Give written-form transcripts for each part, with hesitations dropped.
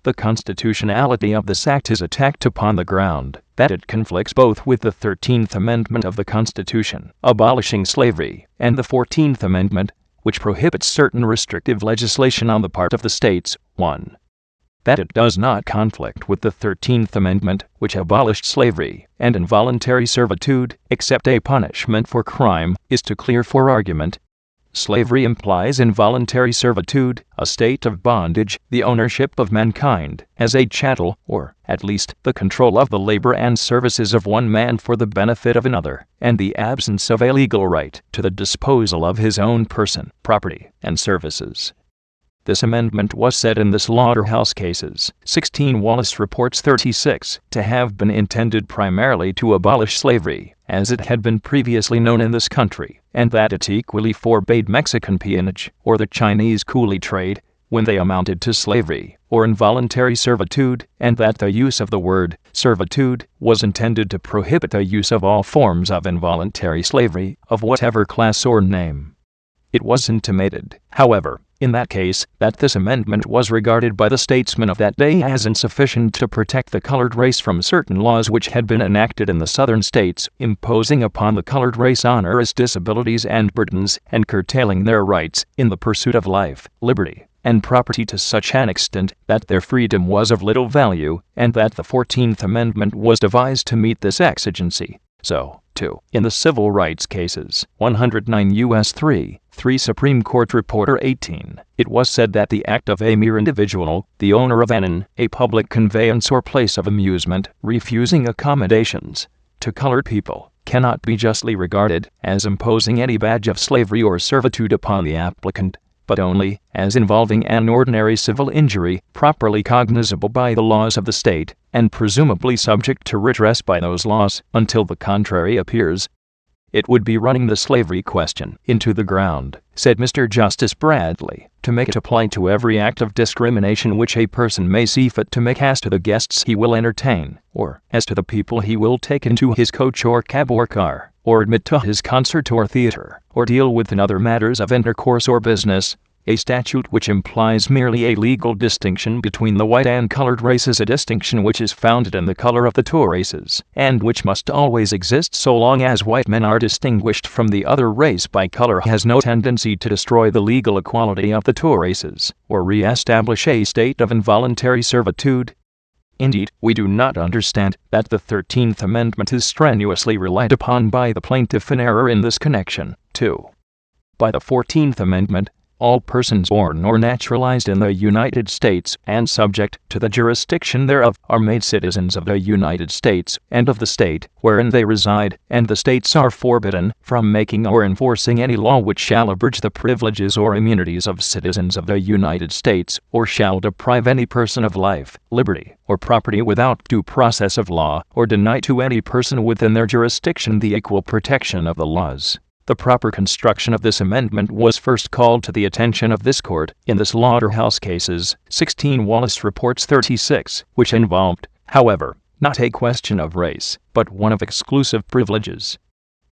The constitutionality of this act is attacked upon the ground that it conflicts both with the 13th Amendment of the Constitution, abolishing slavery, and the 14th Amendment, which prohibits certain restrictive legislation on the part of the states. 1. That it does not conflict with the 13th Amendment, which abolished slavery and involuntary servitude, except a punishment for crime, is too clear for argument. Slavery implies involuntary servitude, a state of bondage, the ownership of mankind as a chattel, or, at least, the control of the labor and services of one man for the benefit of another, and the absence of a legal right to the disposal of his own person, property, and services. This amendment was said in the slaughterhouse cases, 16 Wallace reports 36, to have been intended primarily to abolish slavery, as it had been previously known in this country, and that it equally forbade Mexican peonage, or the Chinese coolie trade, when they amounted to slavery, or involuntary servitude, and that the use of the word servitude was intended to prohibit the use of all forms of involuntary slavery, of whatever class or name. It was intimated, however, in that case, that this amendment was regarded by the statesmen of that day as insufficient to protect the colored race from certain laws which had been enacted in the southern states, imposing upon the colored race onerous disabilities and burdens, and curtailing their rights in the pursuit of life, liberty, and property to such an extent that their freedom was of little value, and that the 14th Amendment was devised to meet this exigency. So, too, in the civil rights cases, 109 U.S. 3 Supreme Court Reporter 18, it was said that the act of a mere individual, the owner of a public conveyance or place of amusement, refusing accommodations to colored people, cannot be justly regarded as imposing any badge of slavery or servitude upon the applicant, but only as involving an ordinary civil injury, properly cognizable by the laws of the state, and presumably subject to redress by those laws, until the contrary appears. It would be running the slavery question into the ground, said Mr. Justice Bradley, to make it apply to every act of discrimination which a person may see fit to make as to the guests he will entertain, or as to the people he will take into his coach or cab or car, or admit to his concert or theater, or deal with in other matters of intercourse or business. A statute which implies merely a legal distinction between the white and colored races, a distinction which is founded in the color of the two races, and which must always exist so long as white men are distinguished from the other race by color, has no tendency to destroy the legal equality of the two races, or re-establish a state of involuntary servitude. Indeed, we do not understand that the 13th Amendment is strenuously relied upon by the plaintiff in error in this connection, too. By the 14th Amendment, all persons born or naturalized in the United States and subject to the jurisdiction thereof are made citizens of the United States and of the state wherein they reside, and the states are forbidden from making or enforcing any law which shall abridge the privileges or immunities of citizens of the United States, or shall deprive any person of life, liberty, or property without due process of law, or deny to any person within their jurisdiction the equal protection of the laws. The proper construction of this amendment was first called to the attention of this court in the slaughterhouse cases, 16 Wallace reports 36, which involved, however, not a question of race, but one of exclusive privileges.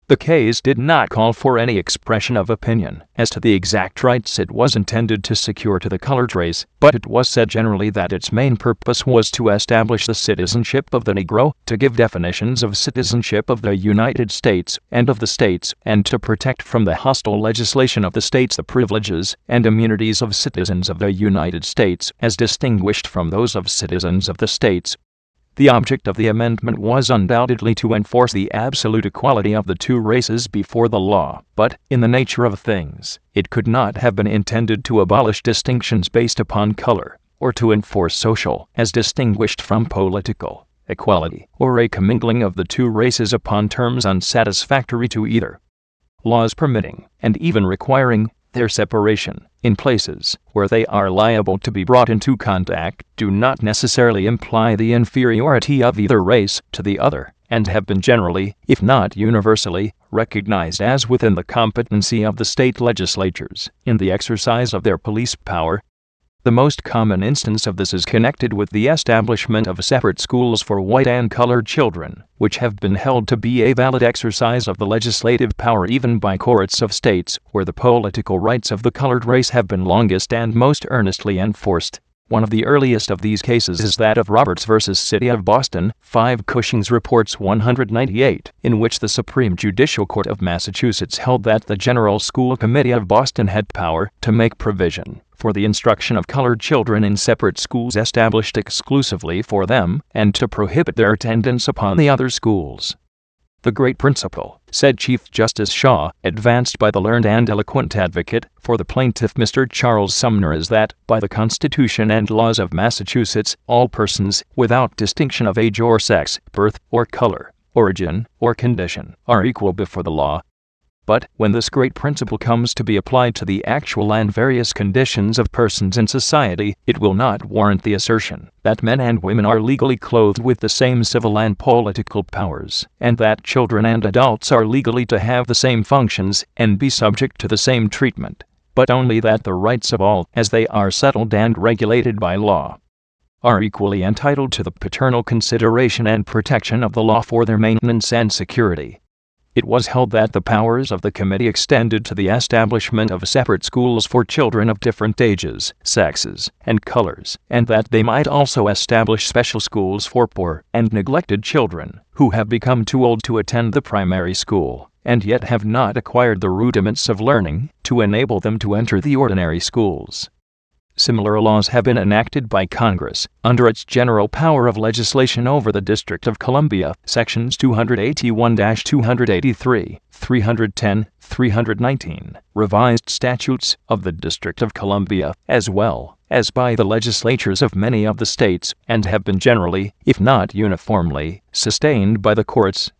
The case did not call for any expression of opinion as to the exact rights it was intended to secure to the colored race, but it was said generally that its main purpose was to establish the citizenship of the Negro, to give definitions of citizenship of the United States and of the states, and to protect from the hostile legislation of the states the privileges and immunities of citizens of the United States as distinguished from those of citizens of the states. The object of the amendment was undoubtedly to enforce the absolute equality of the two races before the law, but, in the nature of things, it could not have been intended to abolish distinctions based upon color, or to enforce social, as distinguished from political, equality, or a commingling of the two races upon terms unsatisfactory to either. Laws permitting, and even requiring, their separation, in places where they are liable to be brought into contact, do not necessarily imply the inferiority of either race to the other, and have been generally, if not universally, recognized as within the competency of the state legislatures, in the exercise of their police power. The most common instance of this is connected with the establishment of separate schools for white and colored children, which have been held to be a valid exercise of the legislative power even by courts of states where the political rights of the colored race have been longest and most earnestly enforced. One of the earliest of these cases is that of Roberts v. City of Boston, 5 Cushing's Reports 198, in which the Supreme Judicial Court of Massachusetts held that the General School Committee of Boston had power to make provision for the instruction of colored children in separate schools established exclusively for them, and to prohibit their attendance upon the other schools. The great principle, said Chief Justice Shaw, advanced by the learned and eloquent advocate for the plaintiff Mr. Charles Sumner, is that, by the Constitution and laws of Massachusetts, all persons, without distinction of age or sex, birth or color, origin or condition, are equal before the law. But, when this great principle comes to be applied to the actual and various conditions of persons in society, it will not warrant the assertion that men and women are legally clothed with the same civil and political powers, and that children and adults are legally to have the same functions and be subject to the same treatment, but only that the rights of all, as they are settled and regulated by law, are equally entitled to the paternal consideration and protection of the law for their maintenance and security. It was held that the powers of the committee extended to the establishment of separate schools for children of different ages, sexes, and colors, and that they might also establish special schools for poor and neglected children who have become too old to attend the primary school, and yet have not acquired the rudiments of learning to enable them to enter the ordinary schools. Similar laws have been enacted by Congress, under its general power of legislation over the District of Columbia, Sections 281-283, 310, 319, revised statutes of the District of Columbia, as well as by the legislatures of many of the states, and have been generally, if not uniformly, sustained by the courts.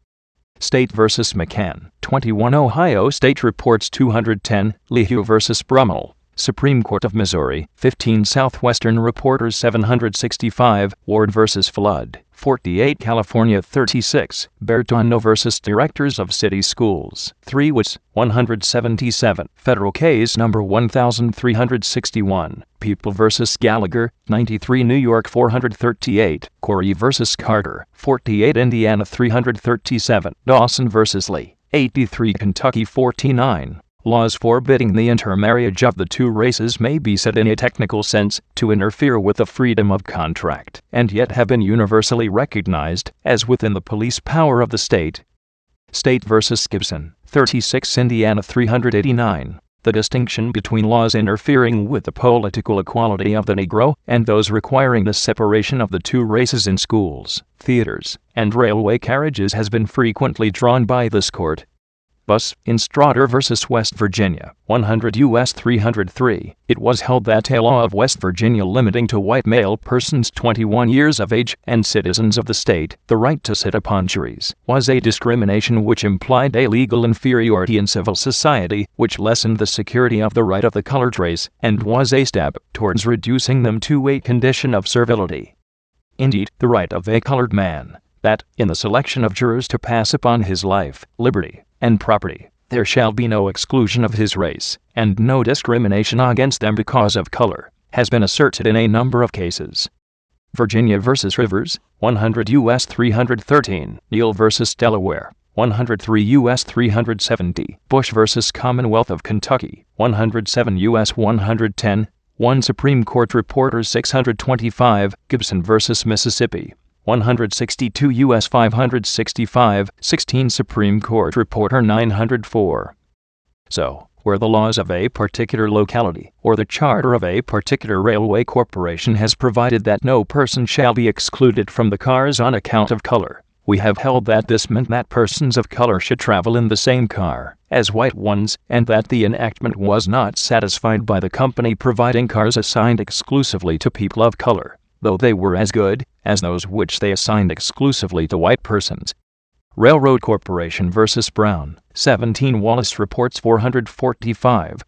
State v. McCann, 21 Ohio State Reports 210, Lehue v. Brummel, Supreme Court of Missouri, 15 Southwestern Reporters 765, Ward v. Flood, 48 California 36, Bertano v. Directors of City Schools, 3 Wits, 177, Federal Case No. 1361, People v. Gallagher, 93 New York 438, Corey v. Carter, 48 Indiana 337, Dawson v. Lee, 83 Kentucky 49. Laws forbidding the intermarriage of the two races may be said in a technical sense to interfere with the freedom of contract, and yet have been universally recognized as within the police power of the state. State v. Gibson, 36 Indiana 389. The distinction between laws interfering with the political equality of the Negro and those requiring the separation of the two races in schools, theaters, and railway carriages has been frequently drawn by this court. Thus, in Strotter v. West Virginia, 100 U.S. 303, it was held that a law of West Virginia limiting to white male persons 21 years of age and citizens of the state the right to sit upon juries was a discrimination which implied a legal inferiority in civil society, which lessened the security of the right of the colored race, and was a step towards reducing them to a condition of servility. Indeed, the right of a colored man, that, in the selection of jurors to pass upon his life, liberty, and property, there shall be no exclusion of his race, and no discrimination against them because of color, has been asserted in a number of cases. Virginia v. Rivers, 100 U.S. 313, Neal v. Delaware, 103 U.S. 370, Bush v. Commonwealth of Kentucky, 107 U.S. 110, 1 Supreme Court Reporter 625, Gibson v. Mississippi, 162 U.S. 565, 16 Supreme Court Reporter 904. So, where the laws of a particular locality or the charter of a particular railway corporation has provided that no person shall be excluded from the cars on account of color, we have held that this meant that persons of color should travel in the same car as white ones, and that the enactment was not satisfied by the company providing cars assigned exclusively to people of color, though they were as good as those which they assigned exclusively to white persons. Railroad Corporation v. Brown, 17 Wallace Reports 445,